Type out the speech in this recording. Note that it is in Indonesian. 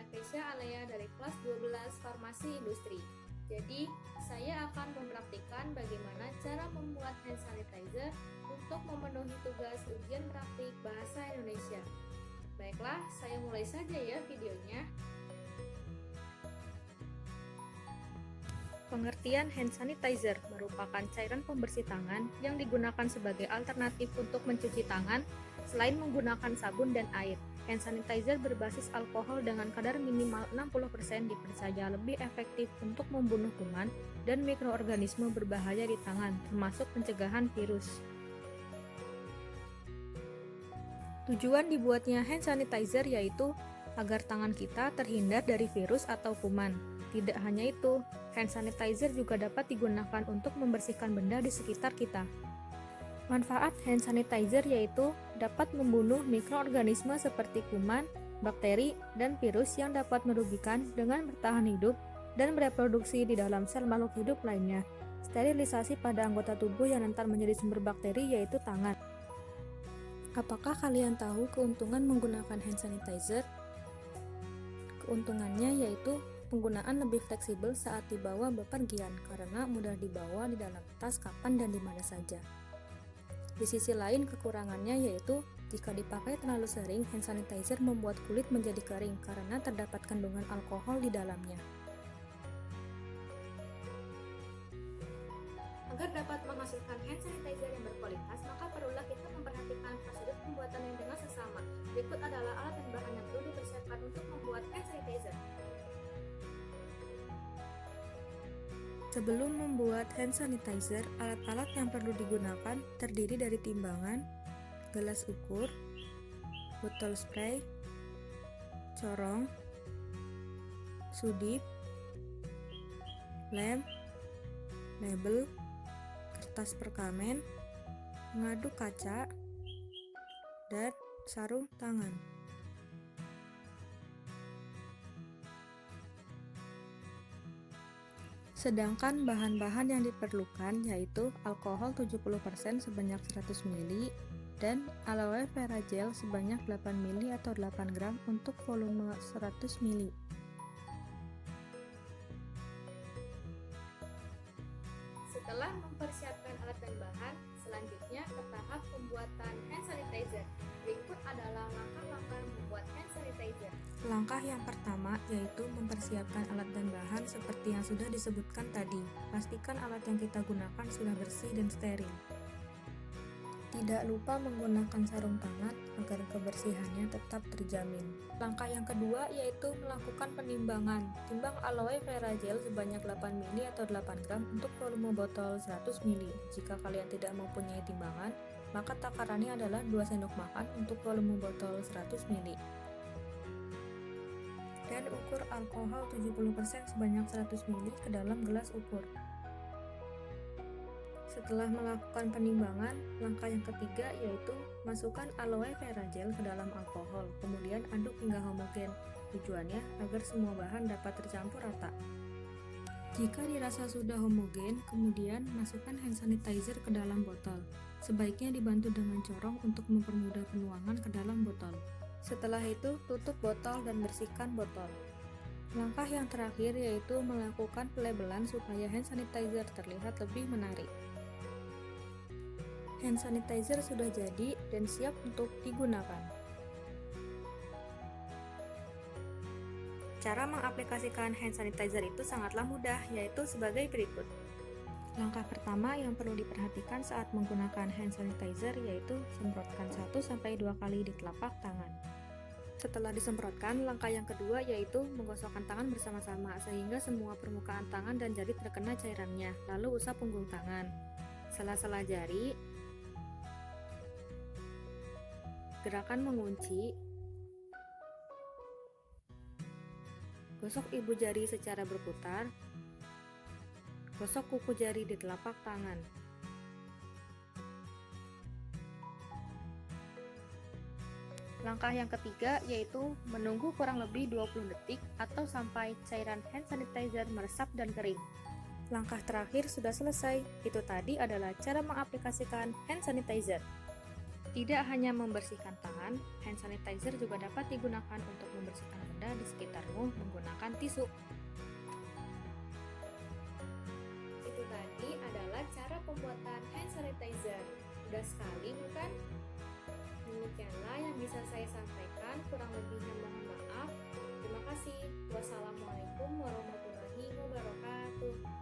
saya Keisha Alea dari kelas 12 Farmasi Industri. Jadi, saya akan mempraktikkan bagaimana cara membuat hand sanitizer untuk memenuhi tugas ujian praktik Bahasa Indonesia. Baiklah, saya mulai saja ya videonya. Pengertian hand sanitizer merupakan cairan pembersih tangan yang digunakan sebagai alternatif untuk mencuci tangan selain menggunakan sabun dan air. Hand sanitizer berbasis alkohol dengan kadar minimal 60% dipercaya lebih efektif untuk membunuh kuman dan mikroorganisme berbahaya di tangan, termasuk pencegahan virus. Tujuan dibuatnya hand sanitizer yaitu agar tangan kita terhindar dari virus atau kuman. Tidak hanya itu, hand sanitizer juga dapat digunakan untuk membersihkan benda di sekitar kita. Manfaat hand sanitizer yaitu dapat membunuh mikroorganisme seperti kuman, bakteri, dan virus yang dapat merugikan dengan bertahan hidup dan bereproduksi di dalam sel makhluk hidup lainnya. Sterilisasi pada anggota tubuh yang rentan menjadi sumber bakteri yaitu tangan. Apakah kalian tahu keuntungan menggunakan hand sanitizer? Keuntungannya yaitu penggunaan lebih fleksibel saat dibawa bepergian karena mudah dibawa di dalam tas kapan dan di mana saja. Di sisi lain, kekurangannya yaitu jika dipakai terlalu sering, hand sanitizer membuat kulit menjadi kering karena terdapat kandungan alkohol di dalamnya. Agar dapat menghasilkan hand sanitizer yang berkualitas, maka perlulah kita memperhatikan prosedur pembuatannya dengan seksama. Berikut adalah alat dan bahan yang perlu dipersiapkan untuk membuat hand sanitizer. Sebelum membuat hand sanitizer, alat-alat yang perlu digunakan terdiri dari timbangan, gelas ukur, botol spray, corong, sudip, lem, label, kertas perkamen, pengaduk kaca, dan sarung tangan. Sedangkan bahan-bahan yang diperlukan yaitu alkohol 70% sebanyak 100 ml dan aloe vera gel sebanyak 8 ml atau 8 gram untuk volume 100 ml. Setelah mempersiapkan alat dan bahan, selanjutnya ke tahap pembuatan hand sanitizer. Berikut adalah langkah-langkah membuat hand sanitizer. Langkah yang pertama yaitu mempersiapkan alat dan bahan seperti yang sudah disebutkan tadi. Pastikan alat yang kita gunakan sudah bersih dan steril. Tidak lupa menggunakan sarung tangan agar kebersihannya tetap terjamin. Langkah yang kedua yaitu melakukan penimbangan. Timbang aloe vera gel sebanyak 8 ml atau 8 gram untuk volume botol 100 ml. Jika kalian tidak mempunyai timbangan, maka takarannya adalah 2 sendok makan untuk volume botol 100 ml. Dan ukur alkohol 70% sebanyak 100 ml ke dalam gelas ukur. Setelah melakukan penimbangan, langkah yang ketiga yaitu masukkan aloe vera gel ke dalam alkohol, kemudian aduk hingga homogen. Tujuannya agar semua bahan dapat tercampur rata. Jika dirasa sudah homogen, kemudian masukkan hand sanitizer ke dalam botol. Sebaiknya dibantu dengan corong untuk mempermudah penuangan ke dalam botol. Setelah itu, tutup botol dan bersihkan botol. Langkah yang terakhir yaitu melakukan pelabelan supaya hand sanitizer terlihat lebih menarik. Hand sanitizer sudah jadi dan siap untuk digunakan. Cara mengaplikasikan hand sanitizer itu sangatlah mudah, yaitu sebagai berikut. Langkah pertama yang perlu diperhatikan saat menggunakan hand sanitizer yaitu semprotkan 1-2 kali di telapak tangan. Setelah disemprotkan, langkah yang kedua yaitu menggosokkan tangan bersama-sama sehingga semua permukaan tangan dan jari terkena cairannya, lalu usap punggung tangan. Sela-sela jari, gerakan mengunci, gosok ibu jari secara berputar, gosok kuku jari di telapak tangan. Langkah yang ketiga yaitu menunggu kurang lebih 20 detik atau sampai cairan hand sanitizer meresap dan kering. Langkah terakhir sudah selesai. Itu tadi adalah cara mengaplikasikan hand sanitizer. Tidak hanya membersihkan tangan, tambahan, hand sanitizer juga dapat digunakan untuk membersihkan benda di sekitarmu menggunakan tisu. Itu tadi adalah cara pembuatan hand sanitizer. Mudah sekali, bukan? Demikianlah yang bisa saya sampaikan, kurang lebihnya mohon maaf. Terima kasih. Wassalamualaikum warahmatullahi wabarakatuh.